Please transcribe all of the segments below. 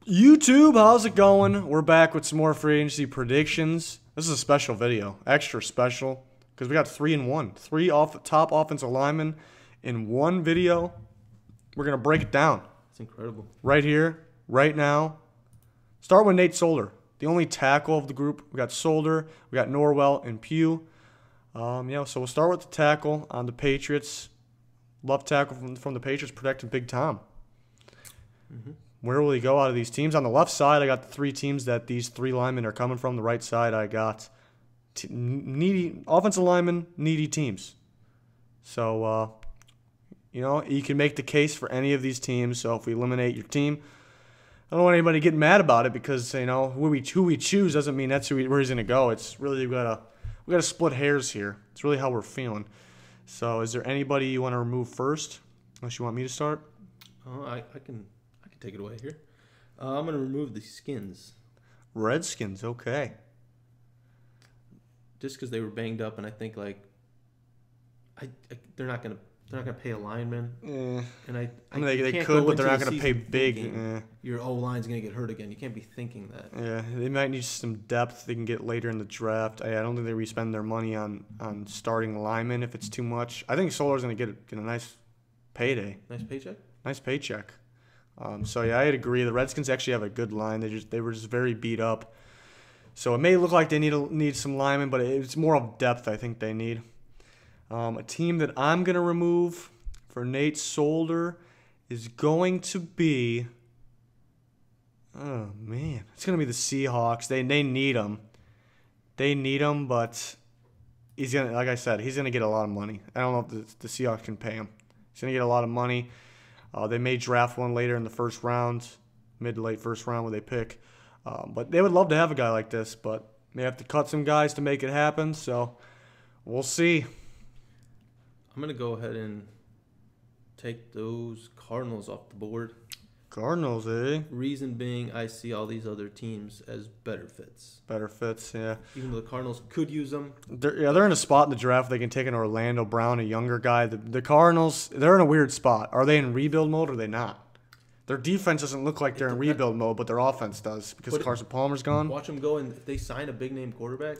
YouTube, how's it going? We're back with some more free agency predictions. This is a special video, extra special, because we got 3 in 1. 3 top offensive linemen in one video. We're going to break it down. It's incredible. Right here, right now. Start with Nate Solder, the only tackle of the group. We got Solder, we got Norwell, and Pugh. So we'll start with the tackle on the Patriots. Left tackle from the Patriots, protecting Big Tom. Where will he go out of these teams? On the left side, I got the 3 teams that these 3 linemen are coming from. The right side, I got needy offensive linemen, needy teams. So, you can make the case for any of these teams. So if we eliminate your team, I don't want anybody getting mad about it because who we choose doesn't mean that's where he's going to go. It's really we gotta split hairs here. It's really how we're feeling. So is there anybody you want to remove first? Unless you want me to start. I can take it away here. I'm going to remove the skins. Redskins, okay. Just because they were banged up, and I think they're not gonna pay a lineman. And they could, but they're not gonna pay big. Your O-line's gonna get hurt again. You can't be thinking that. Yeah, they might need some depth they can get later in the draft. I don't think they re-spend their money on starting linemen if it's too much. I think Solar's gonna get a nice payday. Nice paycheck. Nice paycheck. I'd agree. The Redskins actually have a good line. They were just very beat up. So it may look like they need some linemen, but it's more of depth I think they need. A team that I'm going to remove for Nate Solder is going to be, it's going to be the Seahawks. They need him. They need him, but he's going to, like I said, he's going to get a lot of money. I don't know if the Seahawks can pay him. He's going to get a lot of money. They may draft one later in the first round, mid to late first round where they pick. But they would love to have a guy like this, but they have to cut some guys to make it happen. So we'll see. I'm going to go ahead and take those Cardinals off the board. Cardinals, eh? Reason being, I see all these other teams as better fits. Better fits, yeah. Even though the Cardinals could use them. They're in a spot in the draft they can take an Orlando Brown, a younger guy. The Cardinals, they're in a weird spot. Are they in rebuild mode or are they not? Their defense doesn't look like they're in rebuild mode, but their offense does because Carson Palmer's gone. Watch them go, and if they sign a big-name quarterback,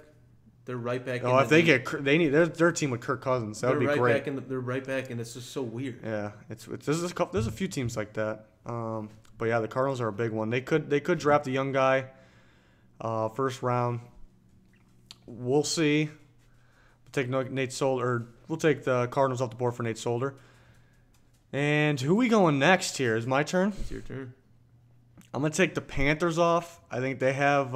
they're right back. Oh, if they need their team with Kirk Cousins, that would be great. They're right back, and it's just so weird. Yeah, there's a few teams like that. But yeah, the Cardinals are a big one. They could draft a young guy, first round. We'll see. We'll take Nate Solder. We'll take the Cardinals off the board for Nate Solder. And who we going next here? Is my turn? It's your turn. I'm gonna take the Panthers off. I think they have.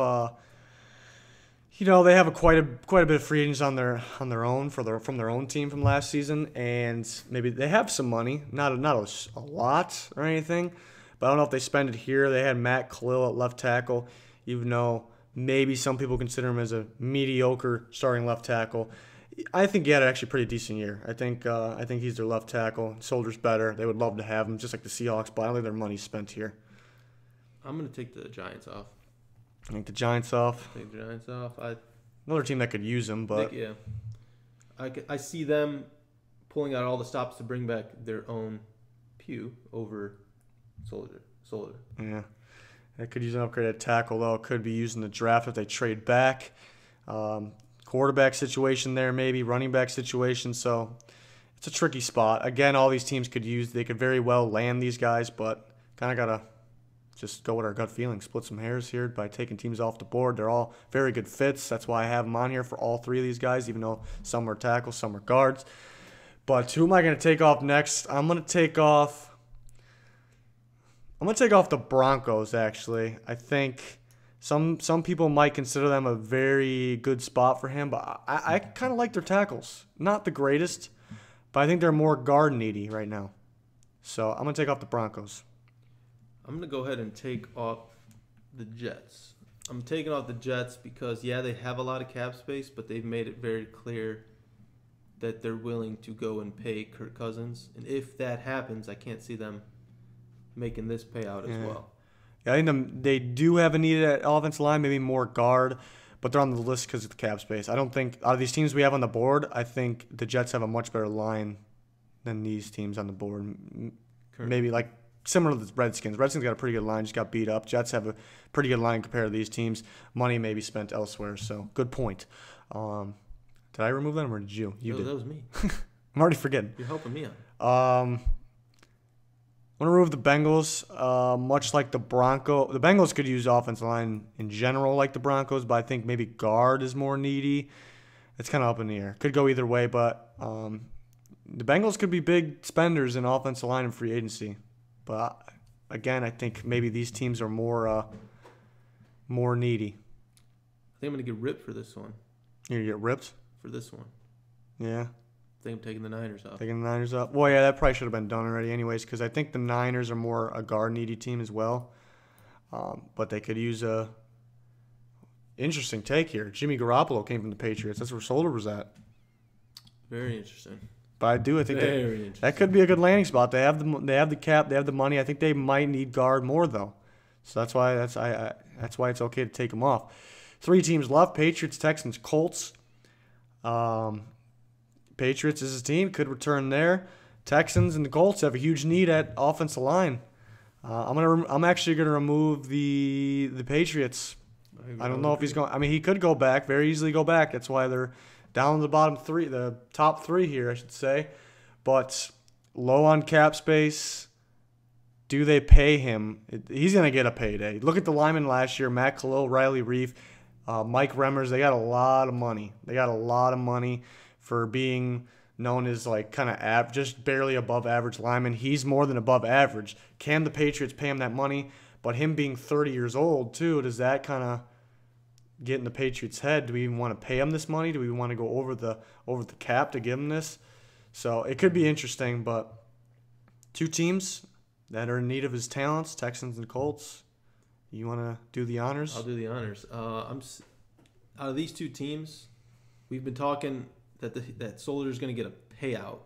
They have quite a bit of free agents on their own from their own team from last season, and maybe they have some money, not a lot or anything, but I don't know if they spend it here. They had Matt Khalil at left tackle, even though maybe some people consider him as a mediocre starting left tackle. I think he had actually a pretty decent year. I think he's their left tackle. Solder's better. They would love to have him, just like the Seahawks, but I don't think their money's spent here. I'm gonna take the Giants off. I think the Giants off. Take the Giants off. Another team that could use him, but yeah, I see them pulling out all the stops to bring back their own Pugh over Solder. Yeah, they could use an upgrade at tackle though. It could be used in the draft if they trade back. Quarterback situation there, maybe running back situation. So it's a tricky spot. Again, all these teams they could very well land these guys, but kind of gotta just go with our gut feeling. Split some hairs here by taking teams off the board. They're all very good fits. That's why I have them on here for all 3 of these guys, even though some are tackles, some are guards. But who am I going to take off next? I'm going to take off the Broncos, actually. I think some people might consider them a very good spot for him, but I kind of like their tackles. Not the greatest, but I think they're more guard needy right now. So I'm going to take off the Broncos. I'm going to go ahead and take off the Jets. I'm taking off the Jets because, yeah, they have a lot of cap space, but they've made it very clear that they're willing to go and pay Kirk Cousins. And if that happens, I can't see them making this payout as well. Yeah, I think they do have a need at offensive line, maybe more guard, but they're on the list because of the cap space. I don't think out of these teams we have on the board, I think the Jets have a much better line than these teams on the board. Maybe like similar to the Redskins. Redskins got a pretty good line, just got beat up. Jets have a pretty good line compared to these teams. Money may be spent elsewhere, so good point. Did I remove them or did you? You did. That was me. I'm already forgetting. You're helping me out. I want to remove the Bengals. Much like the Broncos, the Bengals could use offensive line in general like the Broncos, but I think maybe guard is more needy. It's kind of up in the air. Could go either way, but the Bengals could be big spenders in offensive line and free agency. But again, I think maybe these teams are more needy. I think I'm going to get ripped for this one. You're going to get ripped? For this one. Yeah. I think I'm taking the Niners off. Taking the Niners up? Well, yeah, that probably should have been done already anyways, because I think the Niners are more a guard-needy team as well. But they could use a interesting take here. Jimmy Garoppolo came from the Patriots. That's where Solder was at. Very interesting. But I think that could be a good landing spot. They have the cap, they have the money. I think they might need guard more though, so that's why it's okay to take them off. 3 teams left: Patriots, Texans, Colts. Patriots as a team could return there. Texans and the Colts have a huge need at offensive line. I'm actually gonna remove the Patriots. I don't know if he's going. I mean, he could go back, very easily go back. That's why they're down in the bottom 3, the top 3 here, I should say. But low on cap space. Do they pay him? He's going to get a payday. Look at the linemen last year: Matt Khalil, Riley Reef, Mike Remmers. They got a lot of money. They got a lot of money for being known as like kind of just barely above average lineman. He's more than above average. Can the Patriots pay him that money? But him being 30 years old too, does that kind of get in the Patriots' head? Do we even want to pay him this money? Do we want to go over the cap to give him this? So it could be interesting, but 2 teams that are in need of his talents, Texans and Colts. You want to do the honors? I'll do the honors. Out of these 2 teams, we've been talking that Solder's going to get a payout,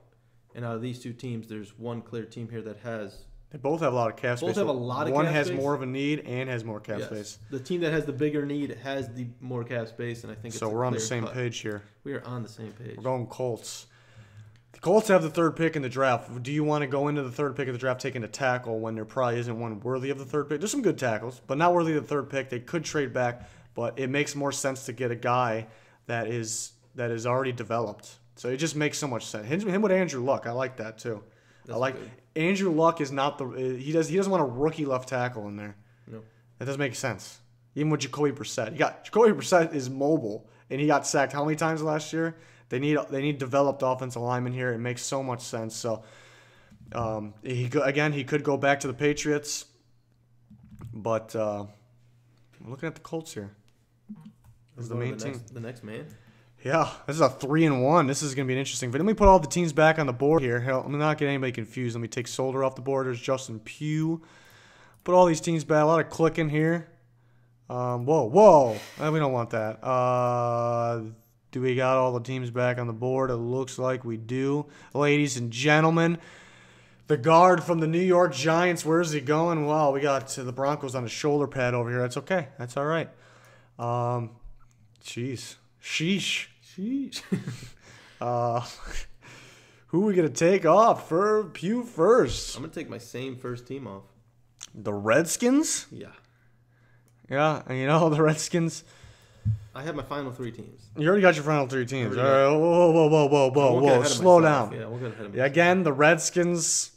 and out of these 2 teams, there's one clear team here that has. They both have a lot of cap space. Both have a lot of One cap has space. more of a need and has more cap Yes. space. The team that has the bigger need has the more cap space, and I think So we're on the same page here. We are on the same page. We're going Colts. The Colts have the 3rd pick in the draft. Do you want to go into the 3rd pick of the draft taking a tackle when there probably isn't one worthy of the 3rd pick? There's some good tackles, but not worthy of the 3rd pick. They could trade back, but it makes more sense to get a guy that is already developed. So it just makes so much sense. Him with Andrew Luck, I like that too. That's I like good. Andrew Luck is not he doesn't want a rookie left tackle in there. No. That doesn't make sense. Even with Jacoby Brissett, Jacoby Brissett is mobile and he got sacked how many times last year? They need developed offensive linemen here. It makes so much sense. So he could go back to the Patriots, but I'm looking at the Colts here. This is the main team. The next man. Yeah, this is a 3-1. This is going to be an interesting. But let me put all the teams back on the board here. Hell, I'm not getting anybody confused. Let me take Solder off the board. There's Justin Pugh. Put all these teams back. A lot of clicking here. Whoa. We don't want that. Do we got all the teams back on the board? It looks like we do. Ladies and gentlemen, the guard from the New York Giants. Where's he going? Well, we got the Broncos on a shoulder pad over here. That's okay. That's all right. Sheesh. Who are we going to take off for Pugh first? I'm going to take my same first team off. The Redskins? Yeah. Yeah, and the Redskins. I have my final 3 teams. You already got your final 3 teams. All right, whoa. Slow down. Yeah, we'll get ahead of myself. Yeah, again, the Redskins,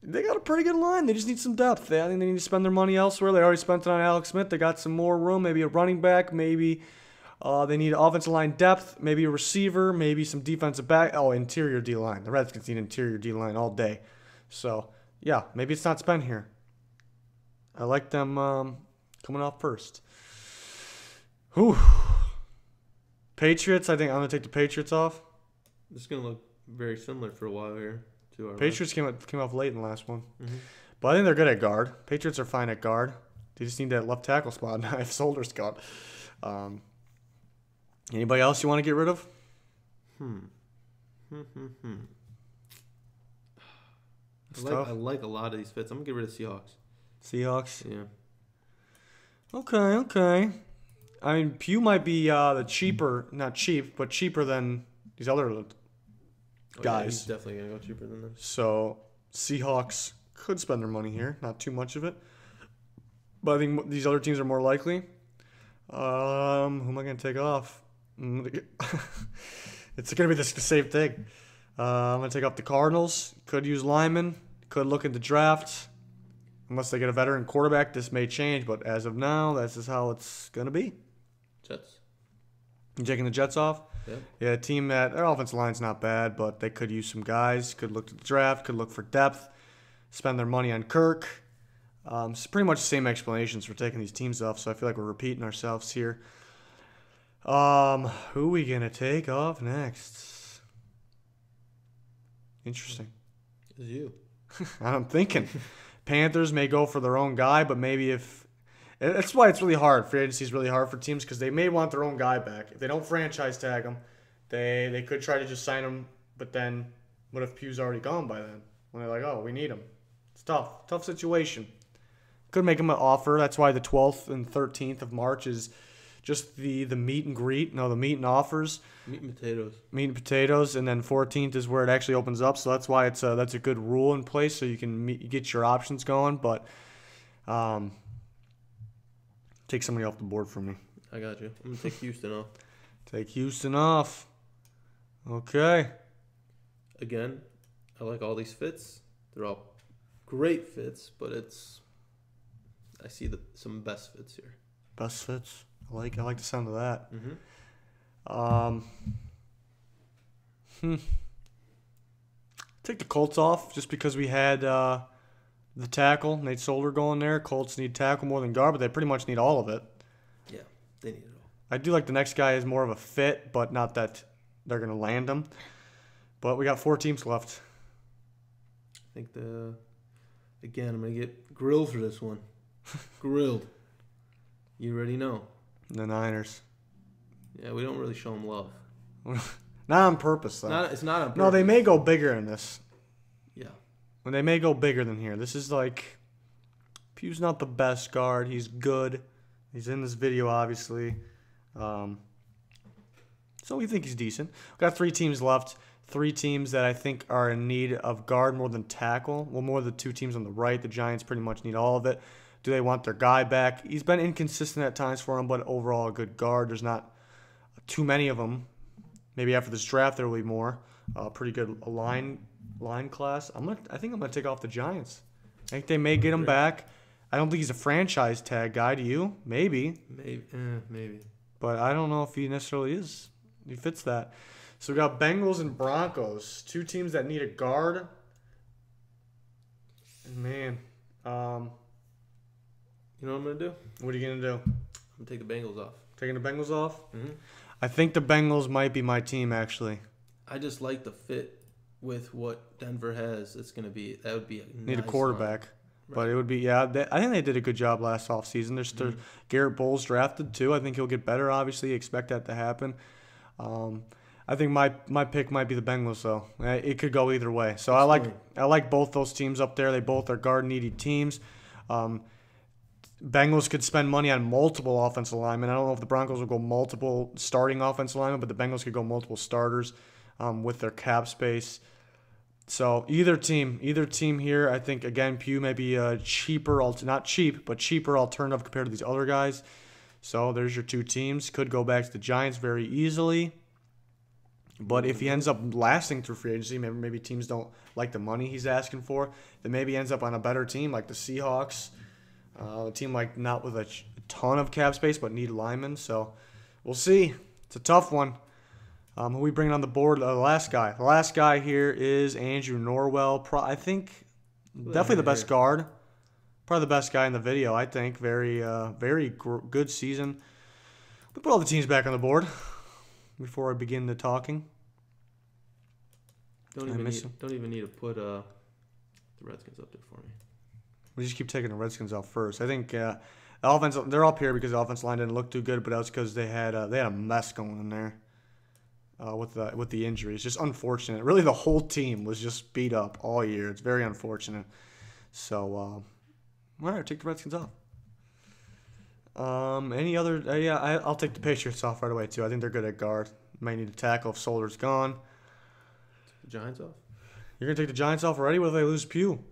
they got a pretty good line. They just need some depth. I think they need to spend their money elsewhere. They already spent it on Alex Smith. They got some more room, maybe a running back, maybe they need offensive line depth, maybe a receiver, maybe some defensive back. Oh, interior D-line. The Redskins need interior D-line all day. So, yeah, maybe it's not spent here. I like them coming off first. Whew. Patriots, I think I'm going to take the Patriots off. This is going to look very similar for a while here. To our Patriots came off late in the last one. Mm-hmm. But I think they're good at guard. Patriots are fine at guard. They just need that left tackle spot now if Solder's gone. Anybody else you want to get rid of? I like a lot of these fits. I'm going to get rid of Seahawks. Seahawks? Yeah. Okay. I mean, Pugh might be the cheaper, not cheap, but cheaper than these other guys. Yeah, he's definitely going to go cheaper than them. So, Seahawks could spend their money here. Not too much of it. But I think these other teams are more likely. Who am I going to take off? It's going to be the same thing. I'm going to take off the Cardinals. Could use linemen. Could look into drafts. Unless they get a veteran quarterback, this may change. But as of now, that's just how it's going to be. Jets. You taking the Jets off? Yep. Yeah, a team that their offensive line's not bad, but they could use some guys. Could look to the draft. Could look for depth. Spend their money on Kirk. It's pretty much the same explanations for taking these teams off, so I feel like we're repeating ourselves here. Who are we going to take off next? Interesting. It's you. I'm thinking. Panthers may go for their own guy, but maybe if... That's why it's really hard. Free agency is really hard for teams because they may want their own guy back. If they don't franchise tag him, they could try to just sign him, but then what if Pugh's already gone by then? When they're like, oh, we need him. It's tough. Tough situation. Could make him an offer. That's why the 12th and 13th of March is just the meet and greet. No, the meet and offers. Meat and potatoes. Meat and potatoes, and then 14th is where it actually opens up. So that's why that's a good rule in place, so you can get your options going. But take somebody off the board for me. I got you. I'm gonna take Houston off. Take Houston off. Okay. Again, I like all these fits. They're all great fits, but I see some best fits here. Best fits. I like the sound of that. Mm-hmm. Take the Colts off just because we had the tackle, Nate Solder, going there. Colts need tackle more than guard, but they pretty much need all of it. Yeah, they need it all. I do like the next guy is more of a fit, but not that they're going to land him. But we got 4 teams left. I think again, I'm going to get grilled for this one. Grilled. You already know. The Niners. Yeah, we don't really show them love. Not on purpose, though. It's not on purpose. No, they may go bigger in this. Yeah. When they may go bigger than here. This is like, Pugh's not the best guard. He's good. He's in this video, obviously. So we think he's decent. We've got 3 teams left. 3 teams that I think are in need of guard more than tackle. Well, more the 2 teams on the right. The Giants pretty much need all of it. Do they want their guy back? He's been inconsistent at times for them, but overall a good guard. There's not too many of them. Maybe after this draft there will be more. Pretty good line class. I think I'm gonna take off the Giants. I think they may get him back. I don't think he's a franchise tag guy. Do you? Maybe. Maybe. But I don't know if he necessarily is. He fits that. So we got Bengals and Broncos, 2 teams that need a guard. And man, you know what I'm going to do? what are you going to do? I'm going to take the Bengals off. Taking the Bengals off? Mm-hmm. I think the Bengals might be my team, actually. I just like the fit with what Denver has. That would be a Need nice a quarterback. line. But it would be, I think they did a good job last offseason. There's Garrett Bowles drafted, too. I think he'll get better, obviously. Expect that to happen. I think my pick might be the Bengals, though. It could go either way. So I like both those teams up there. They both are guard-needy teams. Bengals could spend money on multiple offensive linemen. I don't know if the Broncos will go multiple starting offensive linemen, but the Bengals could go multiple starters with their cap space. So either team here, I think, again, Pugh may be a cheaper, not cheap, but cheaper alternative compared to these other guys. So there's your 2 teams. Could go back to the Giants very easily. But if he ends up lasting through free agency, maybe teams don't like the money he's asking for, then maybe he ends up on a better team like the Seahawks. A team like not with a ton of cap space but need linemen. So we'll see. It's a tough one. Who are we bringing on the board? The last guy. The last guy here is Andrew Norwell. I think definitely the best guard. Probably the best guy in the video, I think. Very good season. We put all the teams back on the board before I begin the talking. Don't even need to put the Redskins up there for me. We just keep taking the Redskins off first. I think the offense, they're up here because the offensive line didn't look too good, but that was because they had a mess going in there with the injuries. Just unfortunate. Really, the whole team was just beat up all year. It's very unfortunate. So, all right, take the Redskins off. Any other? I'll take the Patriots off right away too. I think they're good at guard. Might need to tackle if Solder's gone. Take the Giants off. You're gonna take the Giants off already? What if they lose Pugh?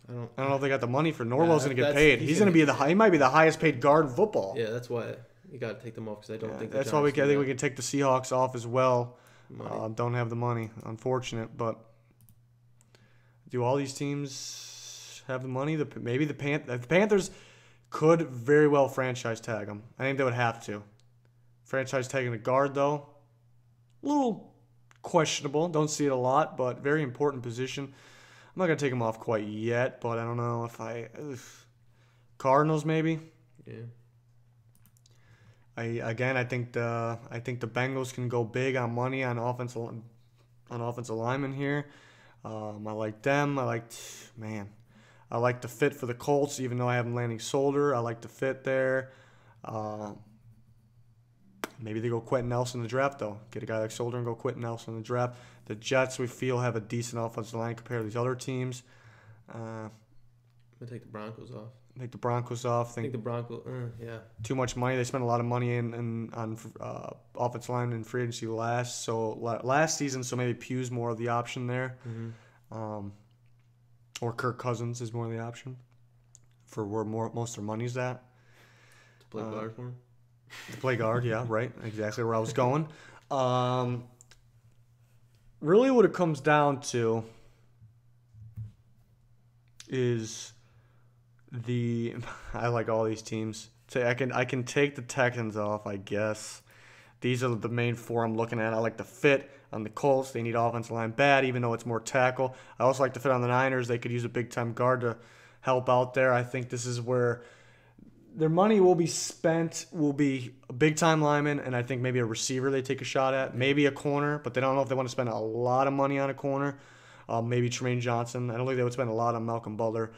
I don't know if they got the money for Norwell's going to get that's- paid. He's going to be he might be the highest paid guard in football. Yeah, that's why you got to take them off because I don't think That's why I think we can take the Seahawks off as well. Money. Don't have the money, unfortunate. But do all these teams have the money? Maybe the Panthers could very well franchise tag them. I think they would have to. Franchise tagging a guard, though, a little questionable. Don't see it a lot, but very important position. I'm not going to take him off quite yet, but I don't know if Cardinals, maybe. Yeah. I think the Bengals can go big on money on offensive linemen here. I like them. I like the fit for the Colts, even though I have them landing SOLDER. I like the fit there. Maybe they go Quentin Nelson in the draft, though. Get a guy like SOLDER and go Quentin Nelson in the draft. The Jets, we feel, have a decent offensive line compared to these other teams. I'm going to take the Broncos off. Take the Broncos off. I think the Broncos, yeah. Too much money. They spent a lot of money on offensive line in free agency last season, so maybe Pugh's more of the option there. Mm-hmm. Or Kirk Cousins is more of the option for where most of their money's at. To play guard for him? To play guard, yeah, right. Exactly where I was going. Really what it comes down to is I like all these teams. I can take the Texans off, I guess. These are the main four I'm looking at. I like the fit on the Colts. They need offensive line bad, even though it's more tackle. I also like the fit on the Niners. They could use a big-time guard to help out there. I think this is where their money will be spent, will be a big-time lineman, and I think maybe a receiver they take a shot at. Maybe a corner, but they don't know if they want to spend a lot of money on a corner. Maybe Tremaine Johnson. I don't think they would spend a lot on Malcolm Butler.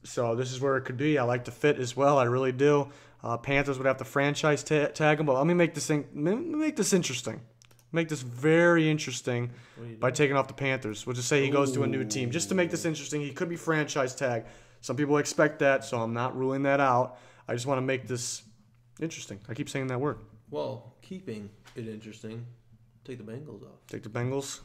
So this is where it could be. I like the fit as well. I really do. Panthers would have to franchise tag him, but let me make this interesting. Make this very interesting by taking off the Panthers. We'll just say he goes to a new team. Just to make this interesting, he could be franchise tag. Some people expect that, so I'm not ruling that out. I just want to make this interesting. I keep saying that word. Well, keeping it interesting, take the Bengals off. Take the Bengals.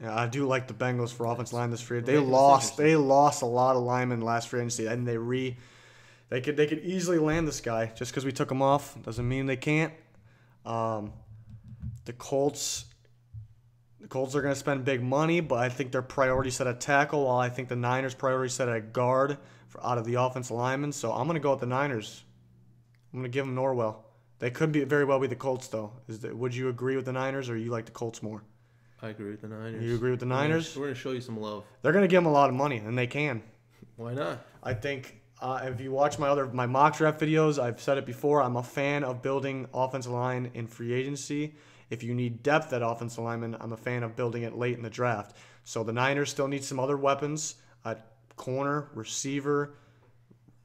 Yeah, I do like the Bengals for offensive line this free. They lost a lot of linemen last free agency, and they could easily land this guy. Just because we took him off doesn't mean they can't. The Colts are going to spend big money, but I think their priority set at tackle, while I think the Niners' priority set at guard out of the offensive linemen. So I'm going to go with the Niners. I'm going to give them Norwell. They could very well be the Colts, though. Would you agree with the Niners, or you like the Colts more? I agree with the Niners. You agree with the Niners? We're going to show you some love. They're going to give them a lot of money, and they can. Why not? I think if you watch my mock draft videos, I've said it before, I'm a fan of building offensive line in free agency. If you need depth at offensive lineman, I'm a fan of building it late in the draft. So the Niners still need some other weapons at corner, receiver,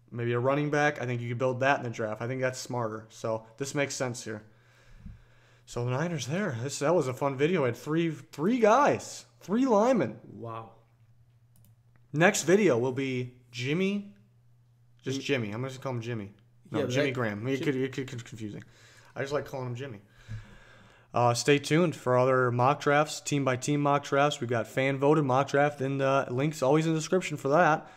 maybe a running back. I think you could build that in the draft. I think that's smarter. So this makes sense here. So the Niners there. That was a fun video. I had three guys, 3 linemen. Wow. Next video will be Jimmy. Just Jimmy. I'm going to call him Jimmy. No, yeah, Jimmy Graham. It could confusing. I just like calling him Jimmy. Stay tuned for other mock drafts, team-by-team mock drafts. We've got fan-voted mock draft, and links always in the description for that.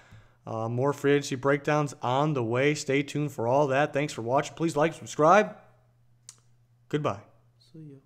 More free agency breakdowns on the way. Stay tuned for all that. Thanks for watching. Please like, subscribe. Goodbye. See ya.